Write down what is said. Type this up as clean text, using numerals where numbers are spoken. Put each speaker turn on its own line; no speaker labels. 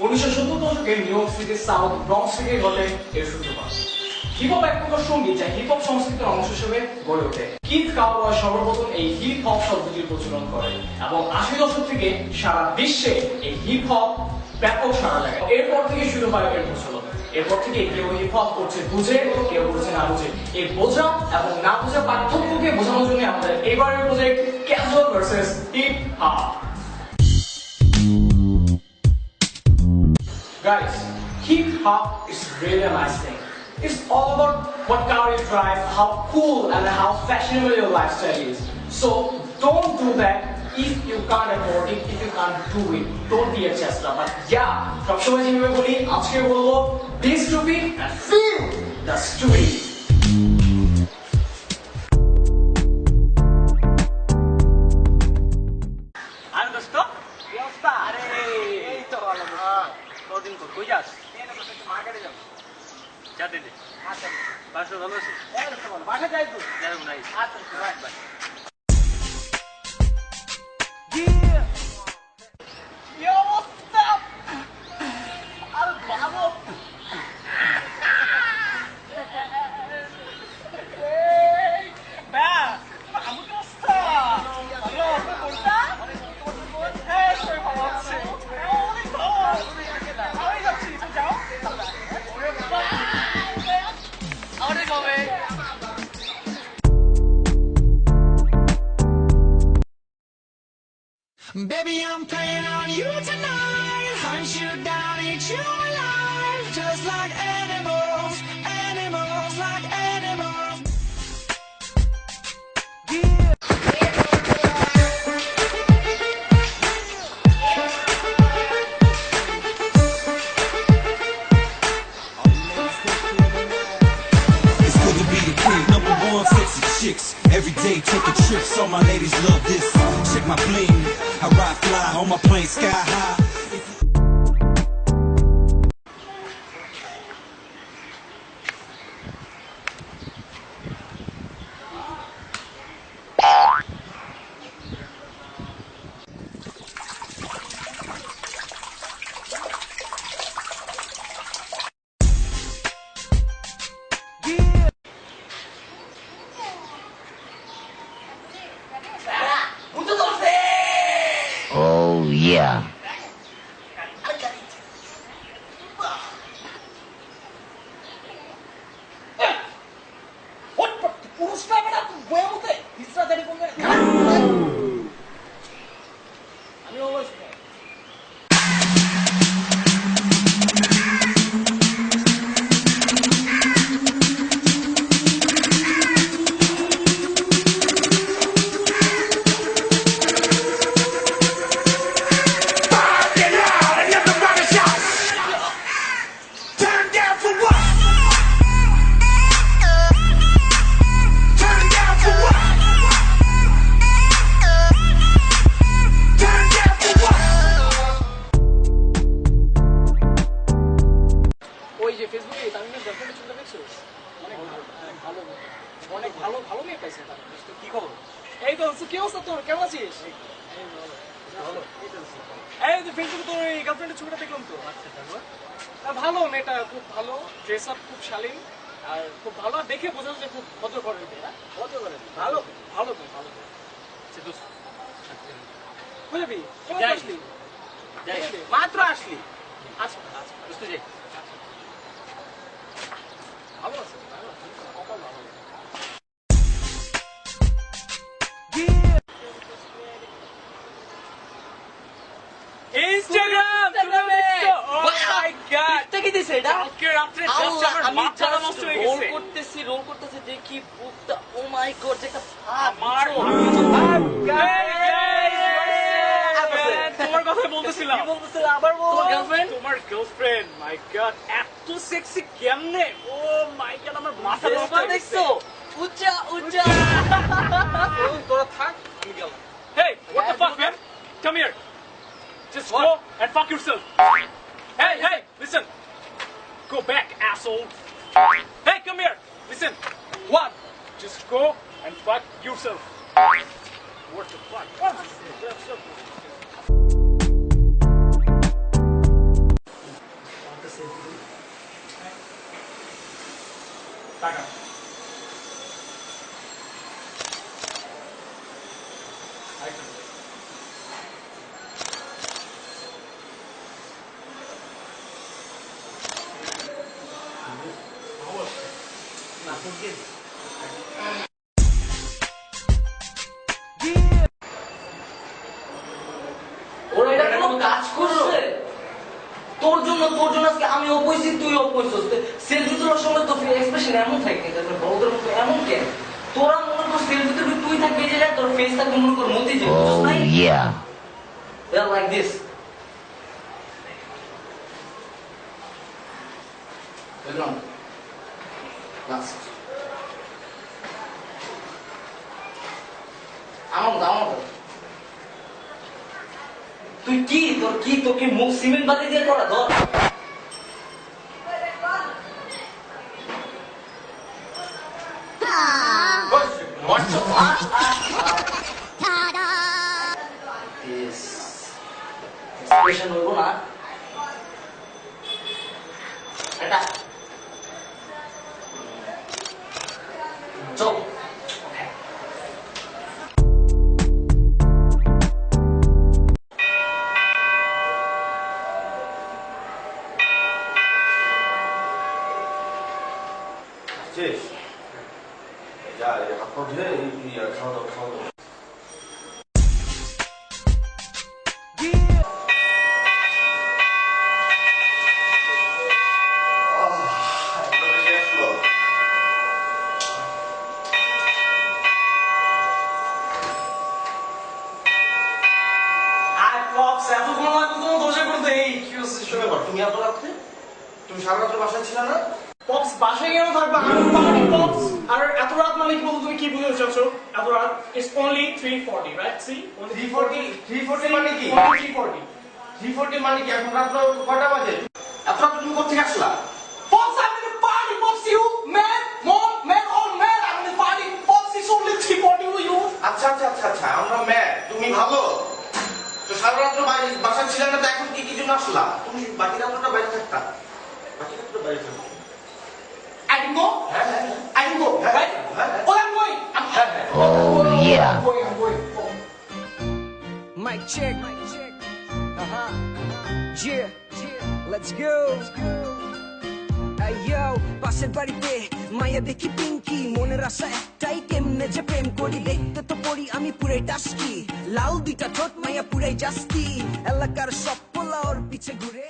1970 দশকে new York সিটির south Bronx থেকে ঘটে এর সূত্রপাত। হিপ হপ এক প্রকার সঙ্গীত যা হিপ হপ সংস্কৃতির অংশ হিসেবে গড়ে ওঠে। কিথ কাউবয় সর্বপ্রথম এই হিপ হপ শব্দটির প্রচলন করে এবং 80 দশক থেকে সারা বিশ্বে এই হিপ হপ ব্যাপক সাড়া জাগায়। এরপর থেকে শুরু হয় এর প্রচলন। এরপর থেকে কেউ হিপ হপ করছে বুঝে, কেউ করছে না বুঝে। এই বোঝা এবং না বোঝা পার্থক্যকে বোঝানোর জন্য আমাদের এবারের project casual versus hip hop. Guys, hip hop is really a nice thing. It's all about what car you drive, how cool and how fashionable your lifestyle is. So don't do that if you can't afford it, if you can't do it. Don't be a chester. But yeah, সবসময় যেভাবে বলি, আজকে বলবো be stupid and feel the stupid.
আরে দোস্ত কি অবস্থা? আরে এই তো ভালো। কদিন পর কই যাস? মার্কেটে যাব। যা দে দে। আচ্ছা বাসা ভালো আছে? একদম ভালো। বাসা যাই তো? যাবো নাই। আচ্ছা বাই বাই। কি অবস্থা? আরে বাবা
Baby, I'm playing on you tonight. Hunt you down, eat you alive. Just like animals, animals like animals.
It's good to be the king, number one sexy chicks. Every day taking trips, all my ladies love this. Check my bling, I ride fly on my plane sky high.
Oh yeah.
অনেক ভালো ভালো মেয়ে পাইছে। কি খবর? এই তো কি অবস্থা তোর? কেমন আছিস? এই তো ফেসবুকে তোর এই গার্লফ্রেন্ডের ছবিটা দেখলাম তো। ভালো মেয়েটা, খুব ভালো, ড্রেস আপ খুব শালীন আর খুব ভালো, আর দেখে বোঝা যাচ্ছে খুব ভদ্র করেন। ভদ্র করেন, ভালো ভালো তো ভালো। বুঝবি আসলি মাত্র আসলি। আচ্ছা আচ্ছা বুঝতে যাই। ভালো আছে, ভালো আছে, কপাল ভালো। ইনস্টাগ্রাম ও মাই গড, এটা কি দিছে? এটা কালকে রাতে জাস্ট আমার মাথা নষ্ট হয়ে গেছে। রোল করতেছি দেখি বুকটা, ও মাই গড, এটা আমার তোমার কথা বলতেছিলাম। কি বলতেছিল আবার বল? তোমার গার্লফ্রেন্ড মাই গড, এত সেক্সি কেমনে? ও মাই গড, আমার মাথা নষ্ট হয়ে গেছে। দেখছো উচ্চা উচ্চা। তোরা থাক, আমি গেলাম। Hey what the fuck man, come here. Just go and fuck yourself. Hey, hey, listen. Go back, asshole. Hey, come here. Listen. What? Just go and fuck yourself. What the fuck? তোর জন্য আজকে আমি অপরিচিত তুই অপরিচিত selfie তোলার সময় তো এক্সপ্রেশন এমন থাকে তারপরে বড়দের মতো এমন কেন তোরা মনে কর সেলফি তুলবি তুই থাকবি যে তোর ফেস থাকবে মনে কর মতি যে লাইক দিস তুই কি তোর কি তোকে মুখ সিমেন্ট বালি দিয়ে করা ধর এক্সপ্রেশন হইব না এটা চল
শেষ যা হাত পা ধুয়ে খাওয়া দাওয়া খাওয়া দাওয়া তুমি এত রাত্রে তুমি সারা রাত্রে বাসায় ছিল না
পপস বাসায় কেন থাকবে আমি পার্টি পপস আর এত রাত মানে কি বলতো তুমি কি বুঝতে চাচ্ছো এত রাত ইটস অনলি 3:40 রাইট সি
3:40 মানে কি
3:40
3:40 মানে কি এখন রাত কয়টা বাজে এত রাত তুমি কোথা আসলা
Pops, I'm in the party, Pops, you man, mom, man, all man, I'm in the party, Pops, it's only 3:40 for you.
আচ্ছা আচ্ছা আচ্ছা আচ্ছা আমরা ম্যাড তুমি ভালো তো সারা রাত বাসায় ছিল না তো এখন কি কি জন্য আসলা তুমি বাকি রাতটা বাইরে থাকতা বাকি রাতটা বাইরে থাকতা
I can go? I can go, right? Oh, I'm going. I'm going.
Mic check. Yeah, let's go. Hey yo, পাশের বাড়িতে মায়া দেখি পিঙ্কি মনের আশা একটাই কেমনে যে প্রেম করি দেখতে তো পড়ি আমি পুরাই টাস্কি লাল দুইটা ঠোঁট মায়া পুরাই জাস্তি এলাকার সব পোলা ওর পিছে ঘুরে